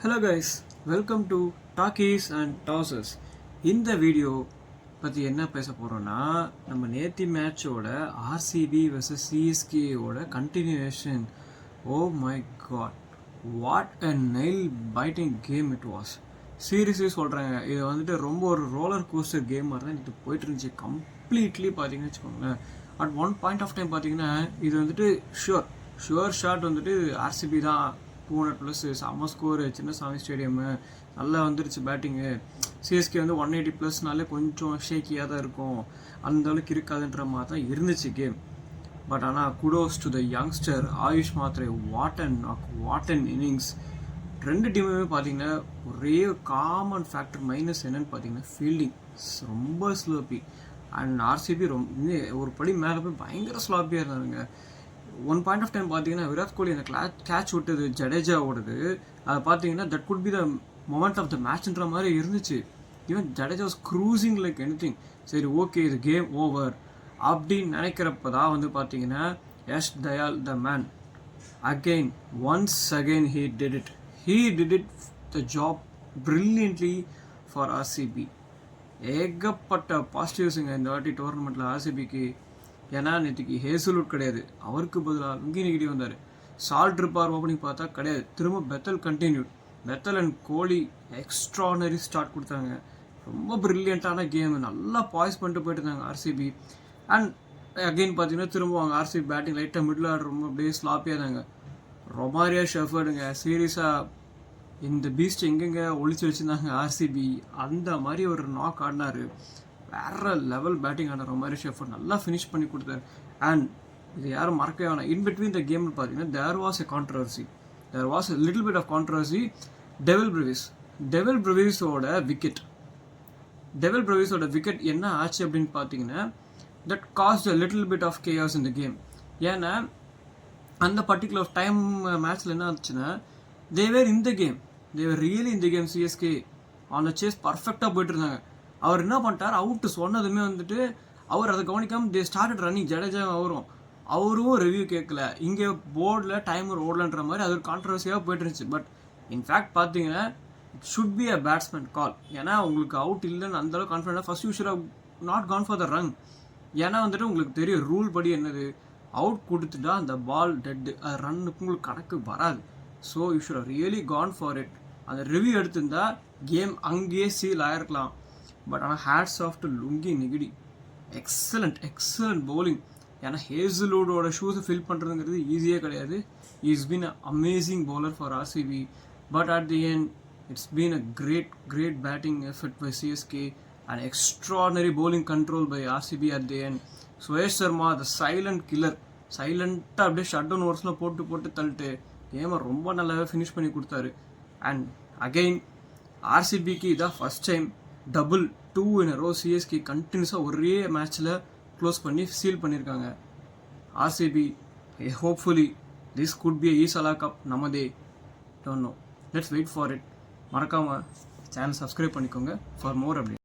Hello guys, welcome to talkies and tosses. இந்த video பற்றி என்ன பேச போகிறோன்னா, நம்ம நேத்தி மேட்சோட ஆர்சிபி vs சிஎஸ்கேயோட continuation. Oh my God, what a nail biting game it was. Seriously சொல்கிறாங்க, இது வந்துட்டு ரொம்ப ஒரு ரோலர் கோஸ்டர் கேம் மாதிரி தான் இது போயிட்டு இருந்துச்சு. கம்ப்ளீட்லி பார்த்தீங்கன்னு வச்சுக்கோங்களேன். At one point of time பார்த்தீங்கன்னா இது வந்துட்டு ஷுவர் ஷாட் வந்துட்டு ஆர்சிபி தான் 200+ செம்ம ஸ்கோரு, சின்னசாமி ஸ்டேடியமு நல்லா வந்துருச்சு பேட்டிங்கு. சிஎஸ்கே வந்து 180+நாலே கொஞ்சம் ஷேக்கியாக தான் இருக்கும், அந்த அளவுக்கு இருக்காதுன்ற மாதிரி தான் இருந்துச்சு கேம். பட் ஆனால் kudos to the youngster AYUSH Mhatre, what an innings. ரெண்டு டீமுமே பார்த்தீங்கன்னா ஒரே காமன் ஃபேக்டர் மைனஸ் என்னன்னு பார்த்தீங்கன்னா ஃபீல்டிங் ரொம்ப ஸ்லோப்பி. அண்ட் ஆர்சிபி ஒரு படி மேலே போய் பயங்கர ஸ்லாப்பியாக இருந்தாங்க. ஒன் பாயிண்ட் ஆஃப் டைம் பார்த்தீங்கன்னா விராட் கோலி அந்த கேட்ச் விட்டது ஜடேஜா ஓடுது, அதை பார்த்தீங்கன்னா that could be the moment of the மேட்ச்ன்ற மாதிரி இருந்துச்சு. Even Jadeja was cruising like anything. சரி, ஓகே, இது கேம் ஓவர் அப்படின்னு நினைக்கிறப்ப தான் வந்து பார்த்தீங்கன்னா Yash Dayal the man once again he did it the job brilliantly for RCB. ஏகப்பட்ட பாசிட்டிவ்ஸுங்க இந்த வாட்டி டோர்னமெண்ட்டில் ஆர்சிபிக்கு. ஏன்னா நேற்றுக்கு ஹேசல்வுட் கிடையாது, அவருக்கு பதிலாக லுங்கி நெகிடி வந்தார். சால்ட் இருப்பார் ஓப்பனிங் பார்த்தா கிடையாது, திரும்ப Bethel continued. Bethel and Kohli extraordinary start கொடுத்தாங்க. ரொம்ப ப்ரில்லியண்ட்டான கேம், நல்லா பாய்ஸ் பண்ணிட்டு போயிட்டு இருந்தாங்க ஆர்சிபி. அண்ட் அகெயின் பார்த்தீங்கன்னா திரும்ப அவங்க ஆர்சிபி பேட்டிங் லைட்டாக மிடில் ஆர்டர் ரொம்ப அப்படியே ஸ்லாப்பியாக இருந்தாங்க. ரொமாரியா ஷெஃபர்டுங்க, சீரியஸாக இந்த பீஸ்ட் எங்கெங்க ஒழிச்சு வச்சுருந்தாங்க ஆர்சிபி, அந்த மாதிரி ஒரு நாக் ஆடினார். வேற லெவல் பேட்டிங் ஆன ரொமாரி ஷெஃபர்ட் நல்லா ஃபினிஷ் பண்ணி கொடுத்தாரு. அண்ட் இது யாரும் மறக்கவே வேணாம், இன் பிட்வீன் த கேம்னு பார்த்தீங்கன்னா there was a little bit of controversy. Dewald பிரவிஸோட விக்கெட் என்ன ஆச்சு அப்படின்னு பார்த்தீங்கன்னா that cost a little bit of chaos in the game. ஏன்னா அந்த பர்டிகுலர் டைம் மேட்ச்சில் என்ன ஆச்சுன்னா they were really in the game. CSK on chase பர்ஃபெக்டாக போயிட்டு இருந்தாங்க. அவர் என்ன பண்ணிட்டார், அவுட்டு சொன்னதுமே வந்துட்டு அவர் அதை கவனிக்காமல் தே ஸ்டார்டட் ரன்னிங். ஜடேஜா அவரும் ரிவ்யூ கேட்கல, இங்கே போர்டில் டைமர் ஓடலன்ற மாதிரி அது ஒரு கான்ட்ரவர்சியாக போயிட்டு இருந்துச்சு. பட் இன்ஃபேக்ட் பார்த்தீங்கன்னா it should be a batsman call. ஏன்னா உங்களுக்கு அவுட் இல்லைன்னு அந்தளவுக்கு கான்ஃபிடென்ட்டாக first you should have not gone for the run. ஏன்னா வந்துட்டு உங்களுக்கு தெரியும் ரூல் படி என்னது, அவுட் கொடுத்துட்டா அந்த பால் டெட்டு, அது ரன்னுக்கு உங்களுக்கு கணக்கு வராது. So you should have really gone for it. அந்த ரிவ்யூ எடுத்திருந்தா கேம் அங்கேயே சீல் ஆயிருக்கலாம். பட் ஆனால் hats off to Lungi Ngidi, excellent bowling. ஏன்னா ஹேசல்வுட்டோட ஷூஸை ஃபில் பண்ணுறதுங்கிறது ஈஸியே கிடையாது. Is been a amazing bowler for RCB. But at the end it's been a great batting effort by CSK and extraordinary bowling control by RCB at the end. Suresh Sharma the silent killer, சைலண்ட்டாக அப்படியே shut down ஓவர்ஸ்லாம் போட்டு தள்ளிட்டு கேமை ரொம்ப நல்லாவே finish பண்ணி கொடுத்தாரு. And again ஆர்சிபிக்கு இதான் first time double 2 in a row CSK கண்டினியூஸாக ஒரே மேட்ச்சில் க்ளோஸ் பண்ணி சீல் பண்ணியிருக்காங்க. RCB hopefully this could be ஈசலா கப் நமதே. Don't know, let's wait for it. மறக்காமல் சேனல் சப்ஸ்கிரைப் பண்ணிக்கோங்க ஃபார் மோர் அப்டேட்.